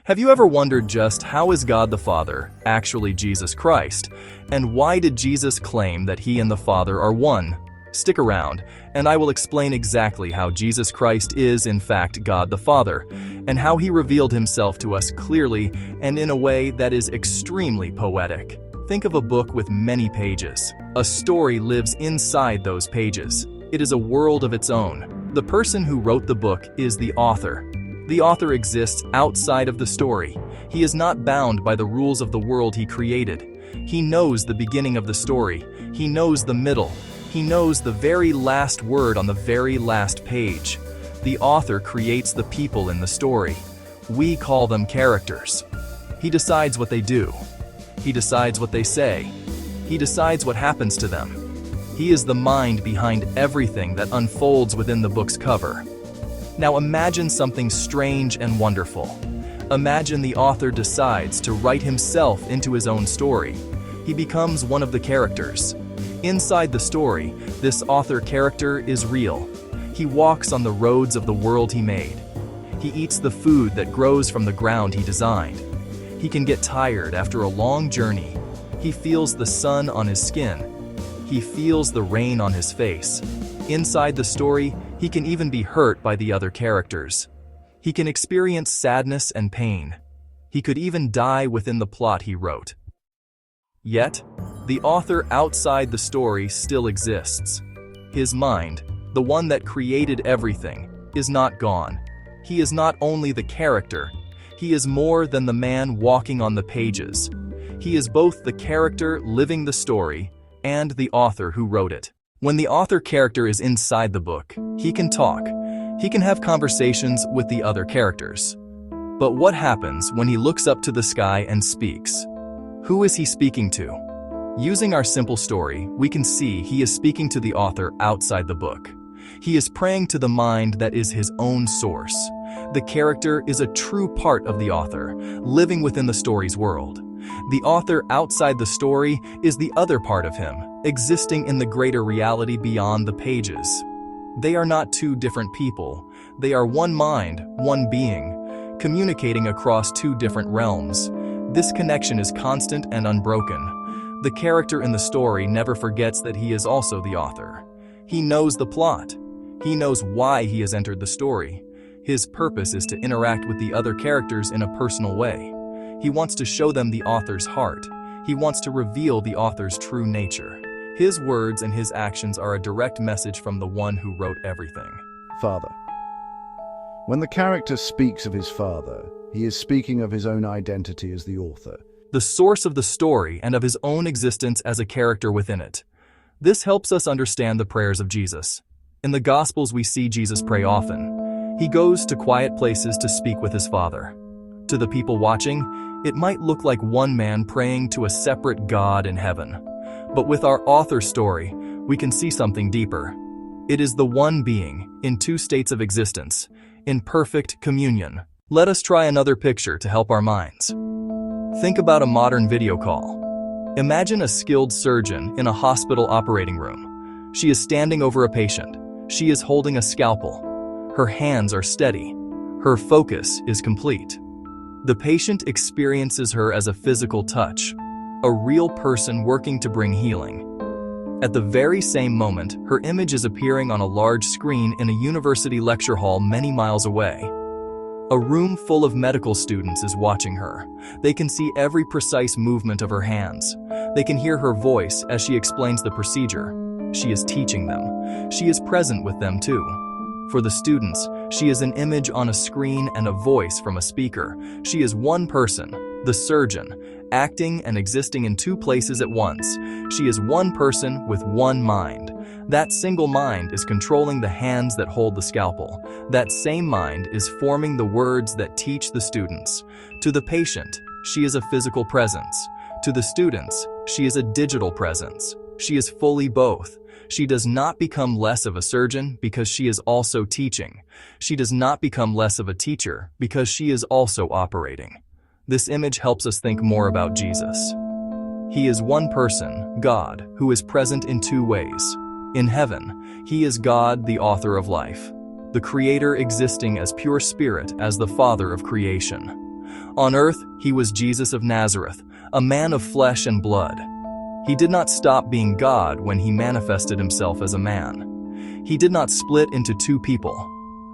Have you ever wondered just how is God the Father actually Jesus Christ? And why did Jesus claim that he and the Father are one? Stick around, and I will explain exactly how Jesus Christ is in fact God the Father, and how he revealed himself to us clearly and in a way that is extremely poetic. Think of a book with many pages. A story lives inside those pages. It is a world of its own. The person who wrote the book is the author. The author exists outside of the story. He is not bound by the rules of the world he created. He knows the beginning of the story. He knows the middle. He knows the very last word on the very last page. The author creates the people in the story. We call them characters. He decides what they do. He decides what they say. He decides what happens to them. He is the mind behind everything that unfolds within the book's cover. Now imagine something strange and wonderful. Imagine the author decides to write himself into his own story. He becomes one of the characters. Inside the story, this author character is real. He walks on the roads of the world he made. He eats the food that grows from the ground he designed. He can get tired after a long journey. He feels the sun on his skin. He feels the rain on his face. Inside the story, he can even be hurt by the other characters. He can experience sadness and pain. He could even die within the plot he wrote. Yet, the author outside the story still exists. His mind, the one that created everything, is not gone. He is not only the character, he is more than the man walking on the pages. He is both the character living the story and the author who wrote it. When the author character is inside the book, he can talk. He can have conversations with the other characters. But what happens when he looks up to the sky and speaks? Who is he speaking to? Using our simple story, we can see he is speaking to the author outside the book. He is praying to the mind that is his own source. The character is a true part of the author, living within the story's world. The author outside the story is the other part of him, existing in the greater reality beyond the pages. They are not two different people. They are one mind, one being, communicating across two different realms. This connection is constant and unbroken. The character in the story never forgets that he is also the author. He knows the plot. He knows why he has entered the story. His purpose is to interact with the other characters in a personal way. He wants to show them the author's heart. He wants to reveal the author's true nature. His words and his actions are a direct message from the one who wrote everything. Father. When the character speaks of his father, he is speaking of his own identity as the author, the source of the story and of his own existence as a character within it. This helps us understand the prayers of Jesus. In the Gospels, we see Jesus pray often. He goes to quiet places to speak with his Father. To the people watching, it might look like one man praying to a separate God in heaven. But with our author story, we can see something deeper. It is the one being, in two states of existence, in perfect communion. Let us try another picture to help our minds. Think about a modern video call. Imagine a skilled surgeon in a hospital operating room. She is standing over a patient. She is holding a scalpel. Her hands are steady. Her focus is complete. The patient experiences her as a physical touch, a real person working to bring healing. At the very same moment, her image is appearing on a large screen in a university lecture hall many miles away. A room full of medical students is watching her. They can see every precise movement of her hands. They can hear her voice as she explains the procedure. She is teaching them. She is present with them too. For the students, she is an image on a screen and a voice from a speaker. She is one person, the surgeon, acting and existing in two places at once. She is one person with one mind. That single mind is controlling the hands that hold the scalpel. That same mind is forming the words that teach the students. To the patient, she is a physical presence. To the students, she is a digital presence. She is fully both. She does not become less of a surgeon because she is also teaching. She does not become less of a teacher because she is also operating. This image helps us think more about Jesus. He is one person, God, who is present in two ways. In heaven, he is God, the author of life, the Creator existing as pure spirit as the Father of creation. On earth, he was Jesus of Nazareth, a man of flesh and blood. He did not stop being God when he manifested himself as a man. He did not split into two people.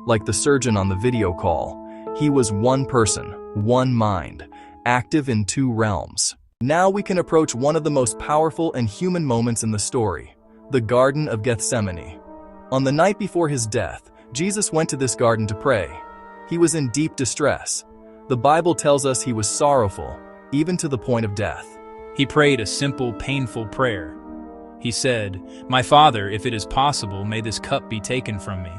Like the surgeon on the video call, he was one person, one mind, active in two realms. Now we can approach one of the most powerful and human moments in the story, the Garden of Gethsemane. On the night before his death, Jesus went to this garden to pray. He was in deep distress. The Bible tells us he was sorrowful, even to the point of death. He prayed a simple, painful prayer. He said, "My Father, if it is possible, may this cup be taken from me."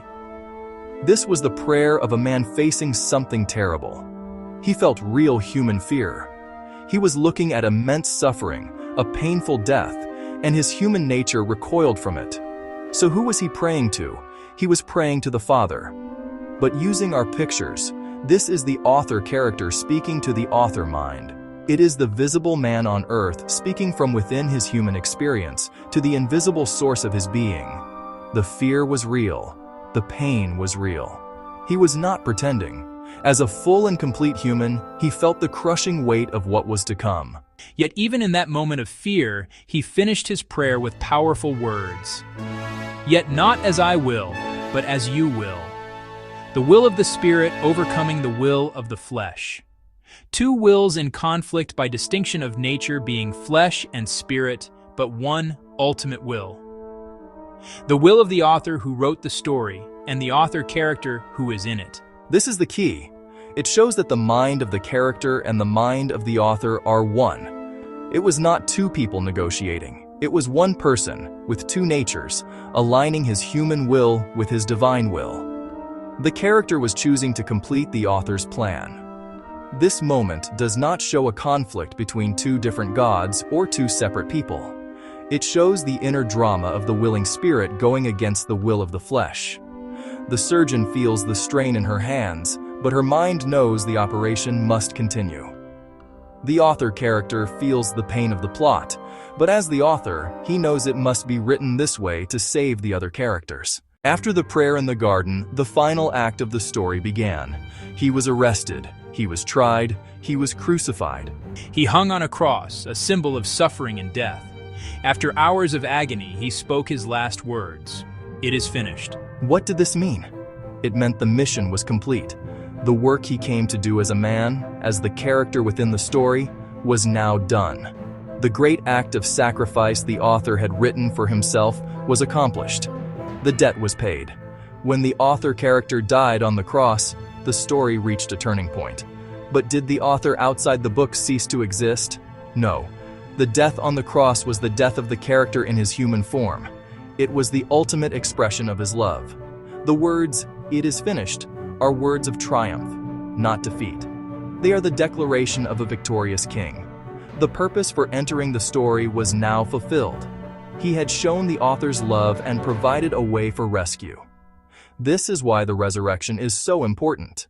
This was the prayer of a man facing something terrible. He felt real human fear. He was looking at immense suffering, a painful death, and his human nature recoiled from it. So who was he praying to? He was praying to the Father. But using our pictures, this is the author character speaking to the author mind. It is the visible man on earth speaking from within his human experience to the invisible source of his being. The fear was real. The pain was real. He was not pretending. As a full and complete human, he felt the crushing weight of what was to come. Yet even in that moment of fear, he finished his prayer with powerful words. "Yet not as I will, but as you will." The will of the Spirit overcoming the will of the flesh. Two wills in conflict by distinction of nature being flesh and spirit, but one ultimate will. The will of the author who wrote the story, and the author character who is in it. This is the key. It shows that the mind of the character and the mind of the author are one. It was not two people negotiating. It was one person, with two natures, aligning his human will with his divine will. The character was choosing to complete the author's plan. This moment does not show a conflict between two different gods or two separate people. It shows the inner drama of the willing spirit going against the will of the flesh. The surgeon feels the strain in her hands, but her mind knows the operation must continue. The author character feels the pain of the plot, but as the author, he knows it must be written this way to save the other characters. After the prayer in the garden, the final act of the story began. He was arrested, he was tried, he was crucified. He hung on a cross, a symbol of suffering and death. After hours of agony, he spoke his last words. "It is finished." What did this mean? It meant the mission was complete. The work he came to do as a man, as the character within the story, was now done. The great act of sacrifice the author had written for himself was accomplished. The debt was paid. When the author character died on the cross, the story reached a turning point. But did the author outside the book cease to exist? No. The death on the cross was the death of the character in his human form. It was the ultimate expression of his love. The words, "It is finished," are words of triumph, not defeat. They are the declaration of a victorious king. The purpose for entering the story was now fulfilled. He had shown the author's love and provided a way for rescue. This is why the resurrection is so important.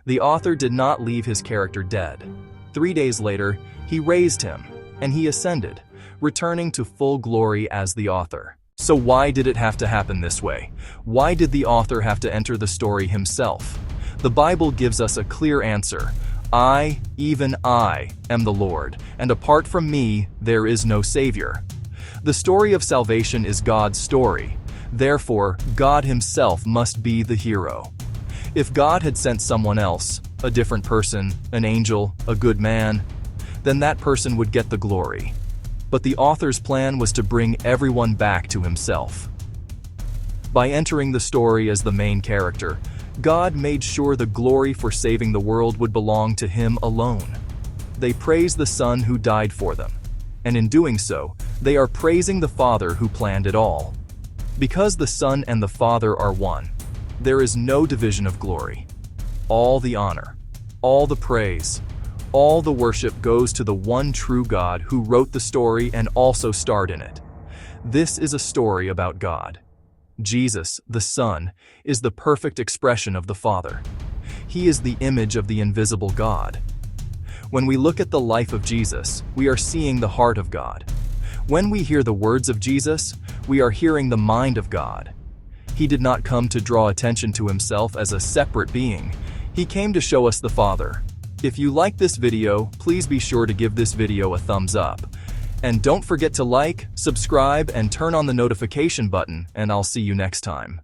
The author did not leave his character dead. 3 days later, he raised him, and he ascended, returning to full glory as the author. So why did it have to happen this way? Why did the author have to enter the story himself? The Bible gives us a clear answer. I, even I, am the Lord, and apart from me, there is no Savior. The story of salvation is God's story. Therefore, God himself must be the hero. If God had sent someone else, a different person, an angel, a good man, then that person would get the glory. But the author's plan was to bring everyone back to himself. By entering the story as the main character, God made sure the glory for saving the world would belong to him alone. They praise the Son who died for them, and in doing so, they are praising the Father who planned it all. Because the Son and the Father are one, there is no division of glory. All the honor, all the praise, all the worship goes to the one true God who wrote the story and also starred in it. This is a story about God. Jesus, the Son, is the perfect expression of the Father. He is the image of the invisible God. When we look at the life of Jesus, we are seeing the heart of God. When we hear the words of Jesus, we are hearing the mind of God. He did not come to draw attention to himself as a separate being. He came to show us the Father. If you like this video, please be sure to give this video a thumbs up. And don't forget to like, subscribe, and turn on the notification button, and I'll see you next time.